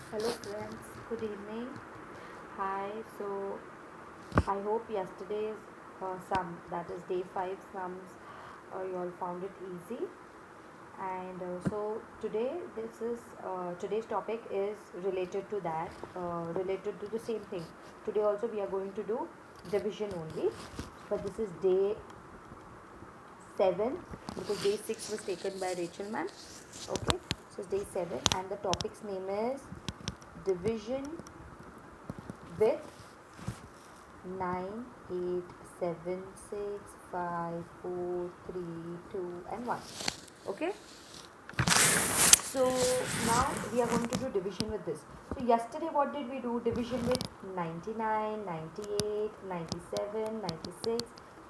Hello friends, good evening. Hi, so I hope yesterday's sum, that is day 5 sums, you all found it easy. And so today, today's topic is related to that, related to the same thing. Today also we are going to do division only, but this is day 7 because day 6 was taken by Rachel ma'am. Okay, so it's day 7 and the topic's name is division with 9, 8, 7, 6, 5, 4, 3, 2 and 1. Okay, so now we are going to do division with this. So yesterday what did we do? Division with 99, 98, 97, 96,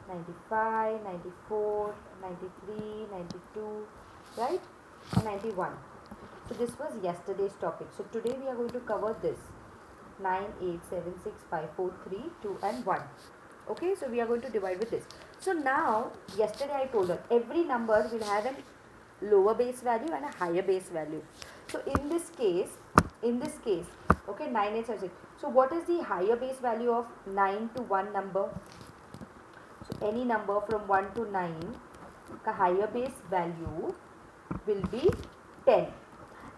95, 94, 93, 92, right, and 91. So this was yesterday's topic. So today we are going to cover this 9, 8, 7, 6, 5, 4, 3, 2 and 1. Okay, so we are going to divide with this. So now yesterday I told her every number will have a lower base value and a higher base value. So in this case, okay, 9, 8, 7, 6. So what is the higher base value of 9 to 1 number? So any number from 1 to 9 ka higher base value will be 10.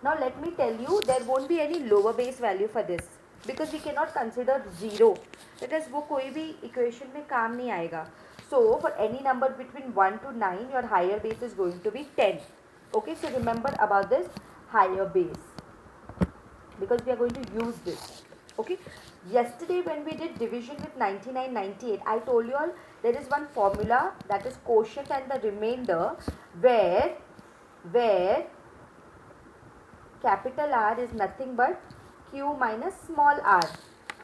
Now let me tell you, there won't be any lower base value for this because we cannot consider 0 because वो कोई भी equation में काम नहीं आएगा. So for any number between 1 to 9, your higher base is going to be 10. Okay, so remember about this higher base because we are going to use this. Okay, yesterday when we did division with 99, 98, I told you all there is one formula, that is quotient and the remainder, where capital R is nothing but Q minus small r.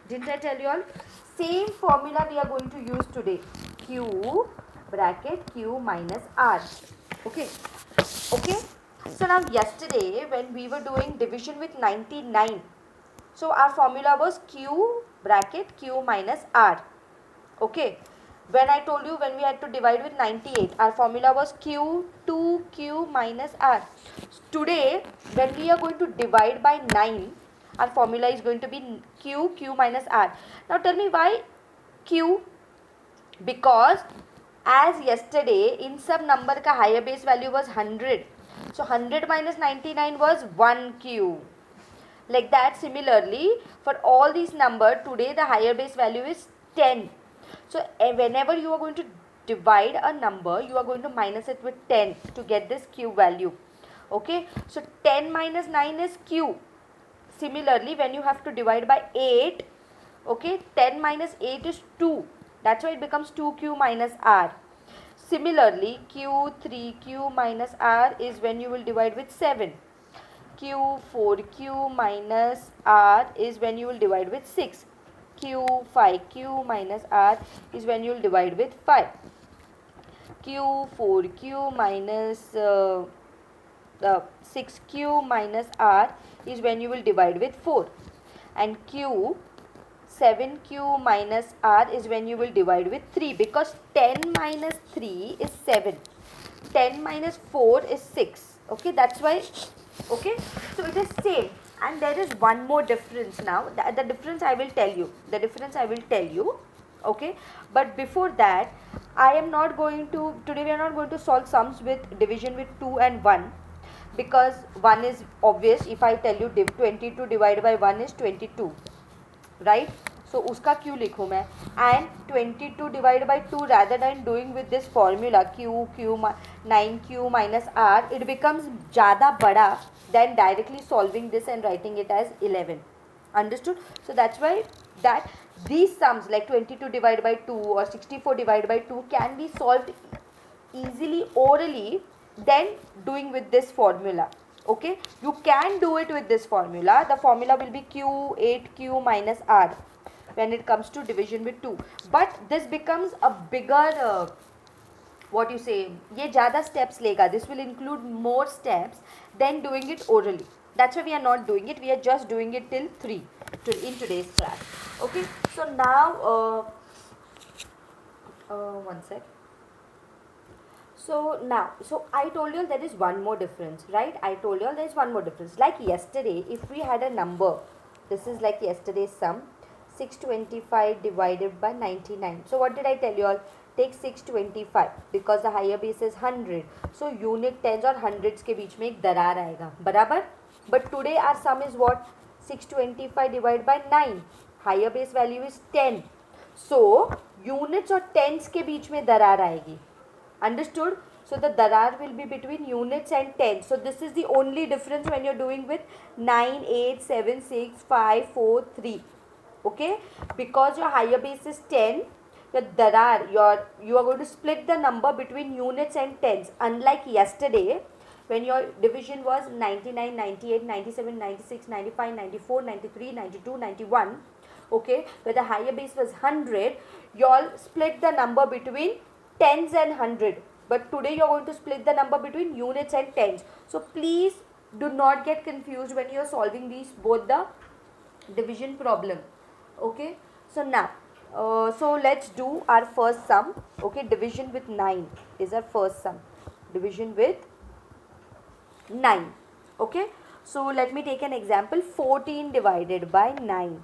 Didn't I tell you all? Same formula we are going to use today. Q bracket Q minus R. Okay. Okay. So now yesterday when we were doing division with 99, so our formula was Q bracket Q minus R. Okay. When I told you when we had to divide with 98, our formula was Q 2Q minus R. Today, when we are going to divide by 9, our formula is going to be Q minus R. Now tell me why Q? Because as yesterday, in some number ka higher base value was 100. So 100 minus 99 was 1Q. Like that, similarly, for all these numbers, today the higher base value is 10. So whenever you are going to divide a number, you are going to minus it with 10 to get this Q value. Okay, so 10 minus 9 is Q. Similarly, when you have to divide by 8, okay, 10 minus 8 is 2. That's why it becomes 2Q minus R. Similarly, Q 3Q minus R is when you will divide with 7. Q 4Q minus R is when you will divide with 6. Q 5Q minus R is when you will divide with 5. Q 4Q minus 6Q minus R is when you will divide with 4. And Q 7Q minus R is when you will divide with 3, because 10 minus 3 is 7. 10 minus 4 is 6. Okay, that's why. Okay, so it is same. And there is one more difference now. The difference I will tell you. The difference I will tell you. Okay, but before that, I am not going to, today we are not going to solve sums with division with 2 and 1, because 1 is obvious. If I tell you 22 divided by 1 is 22, right? So उसका क्यों लिखूँ मैं? And 22 divided by 2, rather than doing with this formula q 9q minus r, it becomes ज़्यादा बड़ा than directly solving this and writing it as 11. Understood? So that's why that these sums like 22 divided by 2 or 64 divided by 2 can be solved easily orally than doing with this formula. Okay, you can do it with this formula. The formula will be q 8q minus r when it comes to division with 2, but this becomes a bigger what you say, ये ज़्यादा steps लेगा. This will include more steps than doing it orally. That's why we are not doing it. We are just doing it till 3 in today's class. Okay, so now one sec. So now, so I told you there is one more difference, right? I told you there is one more difference. Like yesterday, if we had a number, this is like yesterday's sum, 625 divided by 99. So what did I tell you all? Take 625 because the higher base is 100. So unit tens और hundreds के बीच में एक दरार आएगा, बराबर? But today our sum is what? 625 divided by 9. Higher base value is 10. So units और tens के बीच में दरार आएगी. Understood? So the darar will be between units and tens. So this is the only difference when you're doing with 9, 8, 7, 6, 5, 4, 3. Okay? Because your higher base is 10, your darar, you are going to split the number between units and tens. Unlike yesterday, when your division was 99, 98, 97, 96, 95, 94, 93, 92, 91. Okay? Where the higher base was 100, you all split the number between tens and 100, but today you are going to split the number between units and tens. So please do not get confused when you are solving these both the division problem. Okay, so now so let's do our first sum. Okay, division with 9 is our first sum, division with 9. Okay, so let me take an example, 14 divided by 9.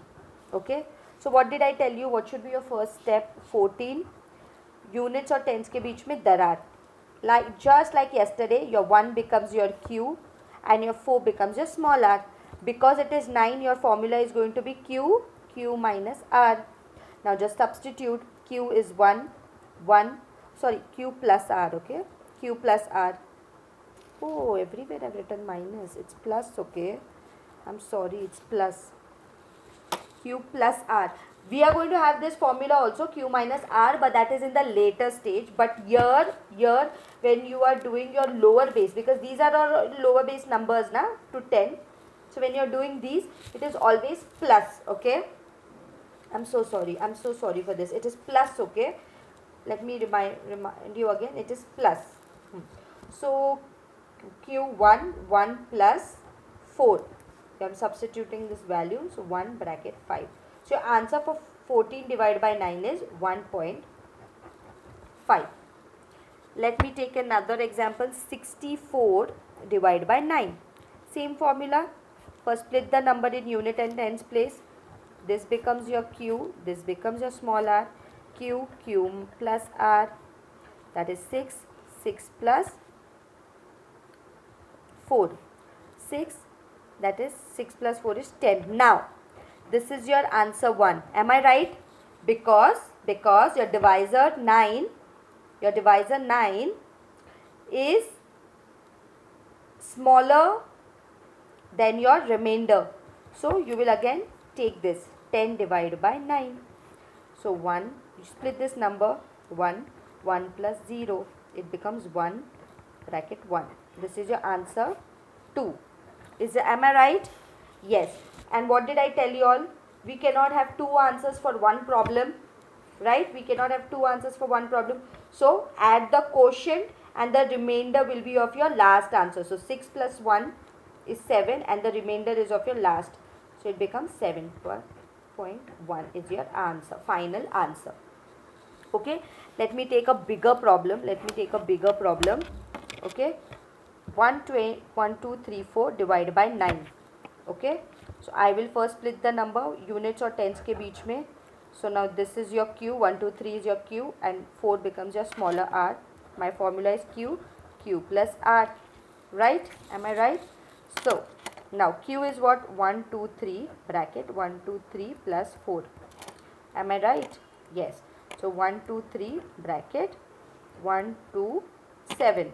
Okay, so what did I tell you? What should be your first step? 14 units और tens के बीच में दरार. Like just like yesterday, your 1 becomes your q and your 4 becomes your small r. Because it is 9, your formula is going to be q minus r. Now just substitute. Q is 1, q plus r. Okay, q plus r. Oh, everywhere I've written minus. It's plus. Okay, I'm sorry, it's plus. Q plus r. We are going to have this formula also, q minus r, but that is in the later stage. But here when you are doing your lower base, because these are our lower base numbers now to 10. So when you are doing these, it is always plus. Okay, I'm so sorry for this. It is plus. Okay, let me remind you again. It is plus. So q1 1 plus 4. I'm substituting this value, so 1 bracket 5. So your answer for 14 divided by 9 is 1.5. Let me take another example, 64 divided by 9. Same formula. First split the number in unit and tens place. This becomes your q, this becomes your small r. Q plus r, that is 6 plus 4. 6, that is 6 plus 4 is 10. Now this is your answer 1. Am I right? Because your divisor 9 is smaller than your remainder. So you will again take this 10 divided by 9. So 1, you split this number, 1 plus 0, it becomes 1 bracket 1. This is your answer 2. Am I right? Yes. And what did I tell you all? We cannot have two answers for one problem, right? We cannot have two answers for one problem. So add the quotient and the remainder will be of your last answer. So 6 plus 1 is 7 and the remainder is of your last. So it becomes 7.1 is your answer, final answer. Okay, let me take a bigger problem. Okay, 1, 2, 3, 4 divided by 9. Okay, so I will first split the number units or tens के बीच में. So now this is your q, 1, 2, 3 is your q and 4 becomes your smaller r. My formula is q plus r, right? Am I right? So now q is what? 1, 2, 3 bracket 1, 2, 3 plus 4. Am I right? Yes. So 1, 2, 3 bracket 1, 2, 7.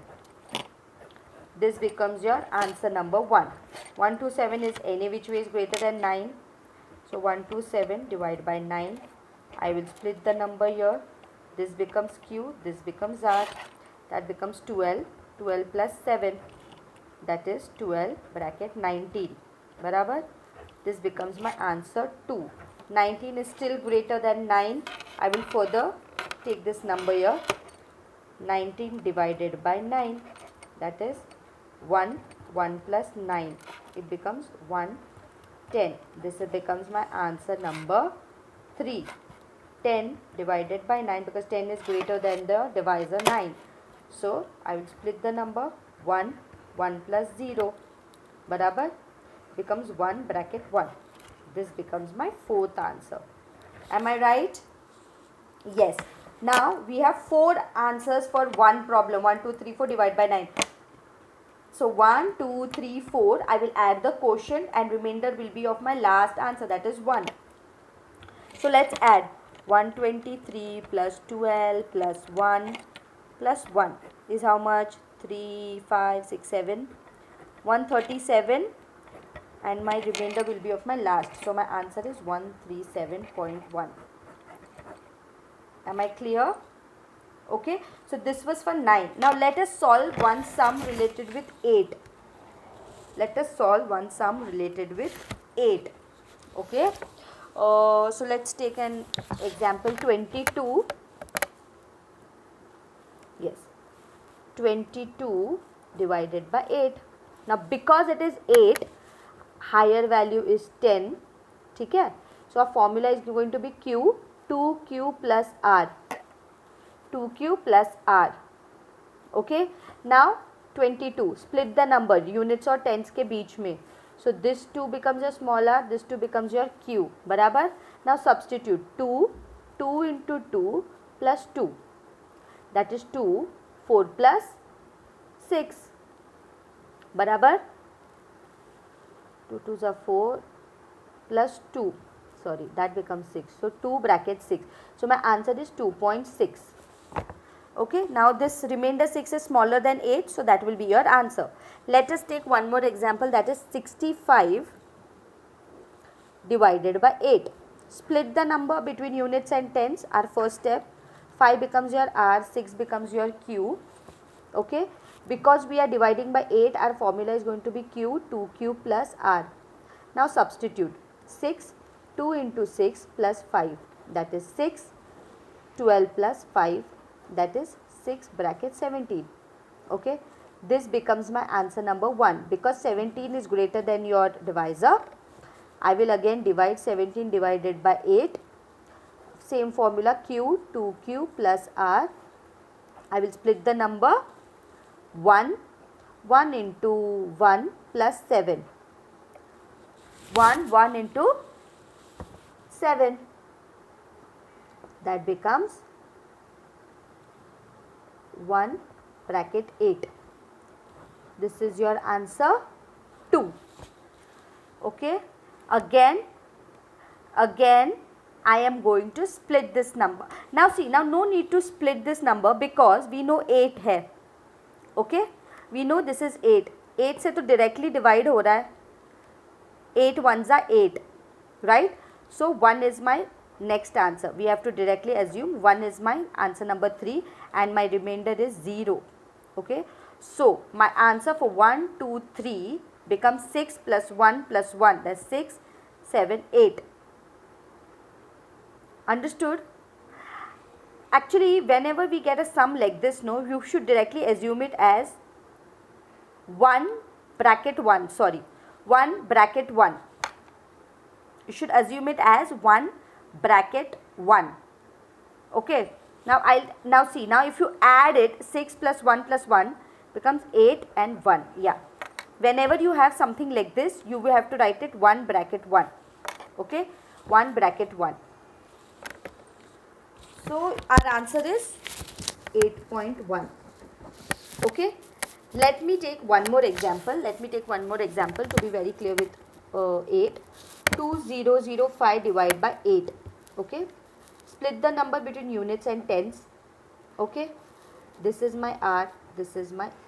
This becomes your answer number 1. 1 to 7 is any which way is greater than 9. So 1 to 7 divided by 9. I will split the number here. This becomes q, this becomes r. That becomes 12. 12 plus 7. That is 12 bracket 19. Barabar? This becomes my answer 2. 19 is still greater than 9. I will further take this number here. 19 divided by 9. That is 1 plus 9. It becomes 1, 10. This becomes my answer number 3. 10 divided by 9 because 10 is greater than the divisor 9. So I will split the number 1, 1 plus 0 barabar becomes 1 bracket 1. This becomes my fourth answer. Am I right? Yes. Now we have 4 answers for one problem. 1, 2, 3, 4 divided by 9. So 1, 2, 3, 4. I will add the quotient and remainder will be of my last answer, that is 1. So let's add 123 plus 12 plus 1 plus 1 is how much? 3, 5, 6, 7. 137 and my remainder will be of my last. So my answer is 137.1. Am I clear? Okay. So this was for 9. Now let us solve one sum related with 8. Let us solve one sum related with 8. Okay. So let's take an example 22. Yes. 22 divided by 8. Now because it is 8, higher value is 10. Okay. So our formula is going to be Q, 2Q plus R. 2Q plus R. Okay. Now 22. Split the number. Units or tens के बीच में. So this 2 becomes your small r. This 2 becomes your Q. बराबर. Now substitute 2. 2 into 2 plus 2. That is 2. 4 plus 6. बराबर. 2 2s are 4 plus 2. Sorry, that becomes 6. So 2 bracket 6. So my answer is 2.6. Okay, now this remainder 6 is smaller than 8, so that will be your answer. Let us take one more example, that is 65 divided by 8. Split the number between units and tens, our first step. 5 becomes your R, 6 becomes your Q. Okay, because we are dividing by 8, our formula is going to be Q, 2Q plus R. Now substitute 6, 2 into 6 plus 5, that is 6, 12 plus 5, that is 6 bracket 17. Okay, this becomes my answer number 1. Because 17 is greater than your divisor, I will again divide 17 divided by 8. Same formula, Q, 2Q plus R. I will split the number 1. 1 into 1 plus 7. 1 into 7. That becomes 1 bracket 8. This is your answer 2. Okay. Again I am going to split this number. Now see, now no need to split this number because we know 8 है. Okay. We know this is 8. 8 से तो directly divide हो रहा है. 8 ones are 8. Right. So 1 is my next answer. We have to directly assume 1 is my answer number 3 and my remainder is 0. Okay. So my answer for 1, 2, 3 becomes 6 plus 1 plus 1. That's 6, 7, 8. Understood? Actually, whenever we get a sum like this, no, you should directly assume it as 1 bracket 1. Sorry, 1 bracket 1. You should assume it as 1 bracket 1. Okay. Now see, now if you add it, 6 plus 1 plus 1 becomes 8 and 1. Yeah. Whenever you have something like this, you will have to write it 1 bracket 1. Okay. 1 bracket 1. So our answer is 8.1. Okay. Let me take one more example. To be very clear with 8. 2005 divided by 8. Okay. Split the number between units and tens. Okay. This is my R. This is my